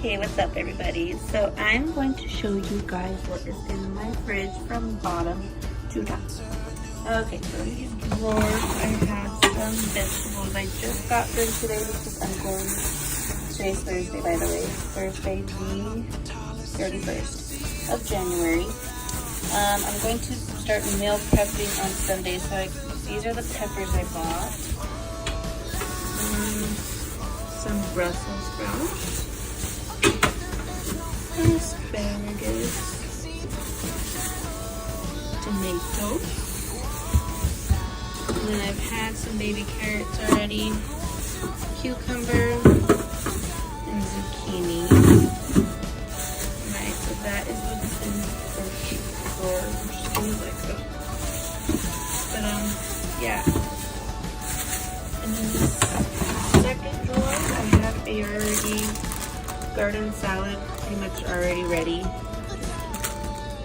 Hey, what's up everybody? So I'm going to show you guys what is in my fridge from bottom to top. Okay, so in these drawers I have some vegetables. I just got them today because I'm going, today's Thursday by the way, Thursday the 31st of January. I'm going to start meal prepping on Sunday, so these are the peppers I bought. Some Brussels sprouts. Asparagus, tomato, and then I've had some baby carrots already, cucumber, and zucchini. Alright, so that is what's in the drawer, which seems like so. But yeah. And then this second drawer, I have a already garden salad pretty much already ready.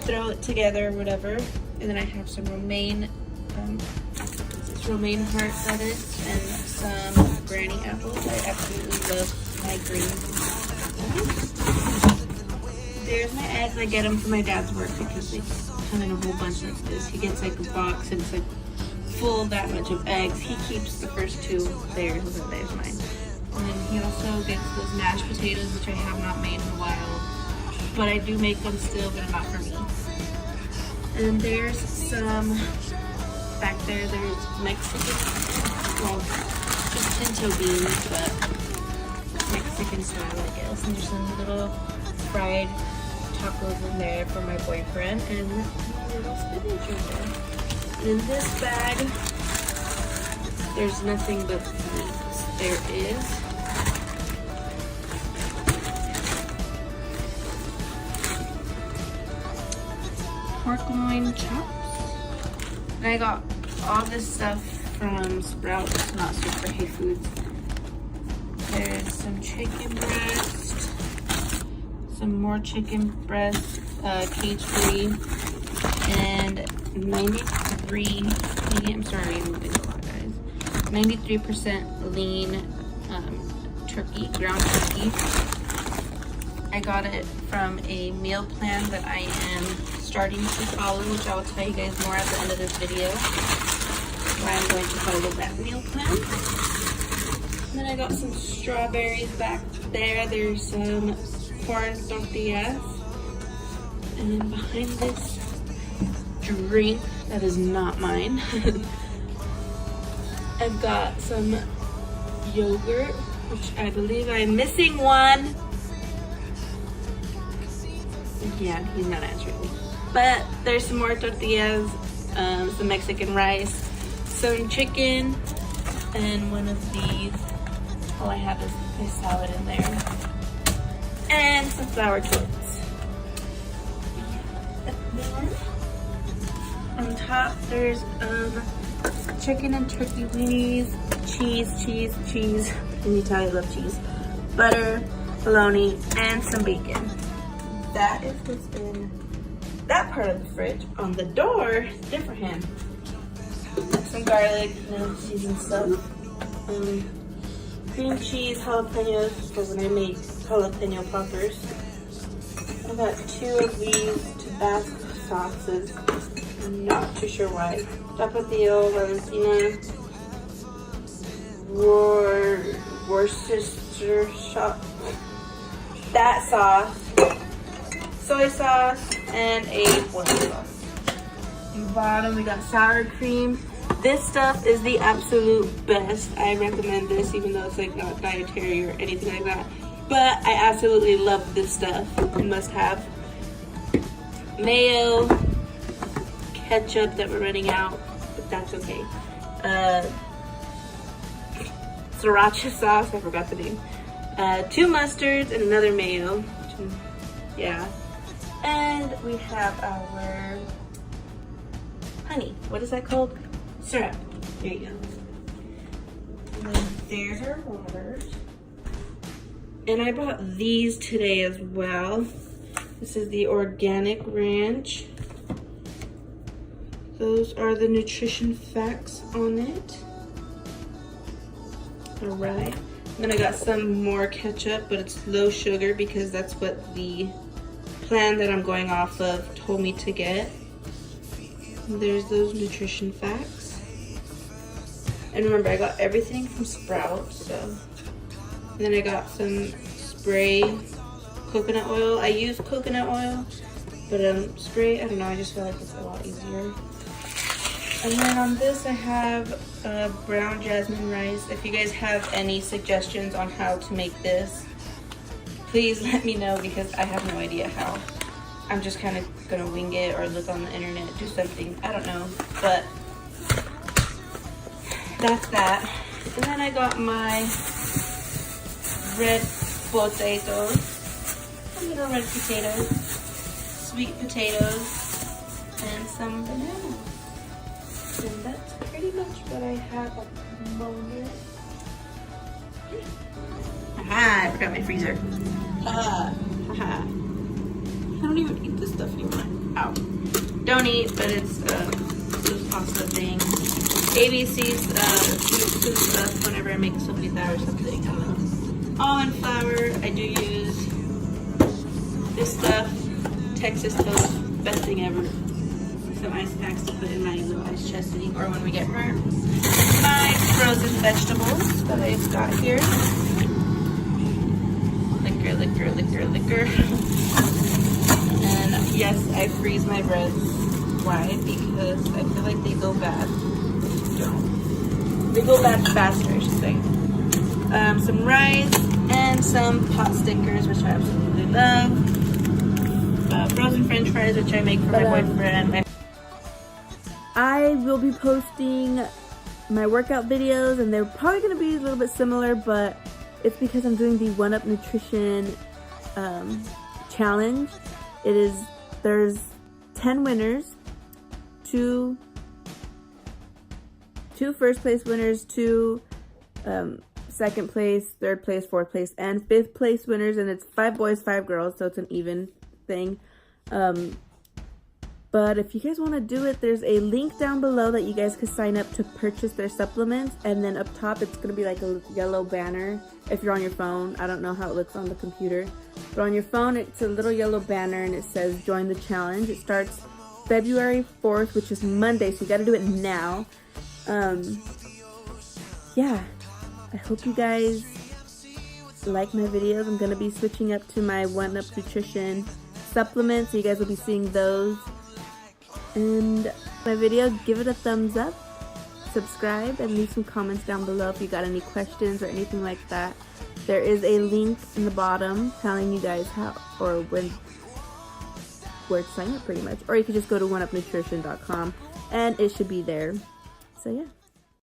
Throw it together or whatever. And then I have some romaine heart lettuce and some granny apples. I absolutely love my green apples. There's my eggs. I get them from my dad's work because they come in a whole bunch like this. He gets like a box and it's like full of that much of eggs. He keeps the first two there, so there's mine. And then he also gets those mashed potatoes, which I have not made in a while. But I do make them still, but not for me. And there's some, back there's Mexican, well, just pinto beans, but Mexican style, I guess. And there's some little fried tacos in there for my boyfriend, and a little spinach in there. And in this bag, there's nothing but meat. There is pork loin chops. And I got all this stuff from Sprouts, not Superhay Foods. There's some chicken breast, some more chicken breast, cage-free, and 93, I'm sorry, I'm moving a lot, guys. 93% lean turkey, ground turkey. I got it from a meal plan that I am starting to follow, which I will tell you guys more at the end of this video. Why I'm going to follow that meal plan. And then I got some strawberries back there. There's some corn tortillas. And then behind this drink that is not mine, I've got some yogurt, which I believe I'm missing one. Yeah, he's not answering me. But there's some more tortillas, some Mexican rice, some chicken, and one of these. All I have is a salad in there. And some flour torts. On top, there's chicken and turkey weenies, cheese. In Italy, I love cheese. Butter, bologna, and some bacon. That is what's in that part of the fridge. On the door, different hand. Some garlic, seasoned stuff. Cream cheese, jalapenos, because when I make jalapeno poppers. I got 2 of these Tabasco sauces. I'm not too sure why. Tapatio, Valentina, Worcestershire sauce, that sauce, soy sauce, and a boiled sauce. On the bottom, we got sour cream. This stuff is the absolute best. I recommend this, even though it's like not dietary or anything like that. But I absolutely love this stuff. It must have mayo, ketchup that we're running out, but that's okay. Sriracha sauce, I forgot the name. 2 mustards and another mayo. Yeah. And we have our honey. What is that called? Syrup. There you go. And then there's our waters. And I bought these today as well. This is the Organic Ranch. Those are the nutrition facts on it. All right. Then I got some more ketchup, but it's low sugar because that's what the plan that I'm going off of told me to get. And there's those nutrition facts. And remember, I got everything from Sprouts, so. And then I got some spray coconut oil. I use coconut oil, but spray, I don't know, I just feel like it's a lot easier. And then on this I have brown jasmine rice. If you guys have any suggestions on how to make this, please let me know because I have no idea how. I'm just kind of gonna wing it or look on the internet, do something, I don't know, but that's that. And then I got my red potatoes, little red potatoes, sweet potatoes, and some bananas. And that's pretty much what I have at the moment. Aha, I forgot my freezer. Haha. I don't even eat this stuff anymore. Ow. Don't eat, but it's those pasta thing. ABC's food stuff whenever I make sopita or something. I don't know. Almond flour, I do use this stuff. Texas toast, best thing ever. Some ice packs to put in my little ice chest or when we get burnt. My frozen vegetables that I've got here. Liquor. And yes, I freeze my breads. Why? Because I feel like they go bad. They go bad faster, I should say. Some rice and some pot stickers, which I absolutely love. Frozen French fries, which I make for my boyfriend. I will be posting my workout videos, and they're probably going to be a little bit similar, but it's because I'm doing the One Up Nutrition challenge. There's 10 winners, two first place winners, two second place, third place, fourth place, and fifth place winners, and it's 5 boys, 5 girls, so it's an even thing. But if you guys want to do it, there's a link down below that you guys can sign up to purchase their supplements. And then up top, it's going to be like a yellow banner if you're on your phone. I don't know how it looks on the computer. But on your phone, it's a little yellow banner and it says join the challenge. It starts February 4th, which is Monday, so you got to do it now. Yeah, I hope you guys like my videos. I'm going to be switching up to my One Up Nutrition supplements, so you guys will be seeing those. And my video, give it a thumbs up, subscribe, and leave some comments down below if you got any questions or anything like that. There is a link in the bottom telling you guys how or where to sign up pretty much. Or you could just go to oneupnutrition.com and it should be there. So yeah.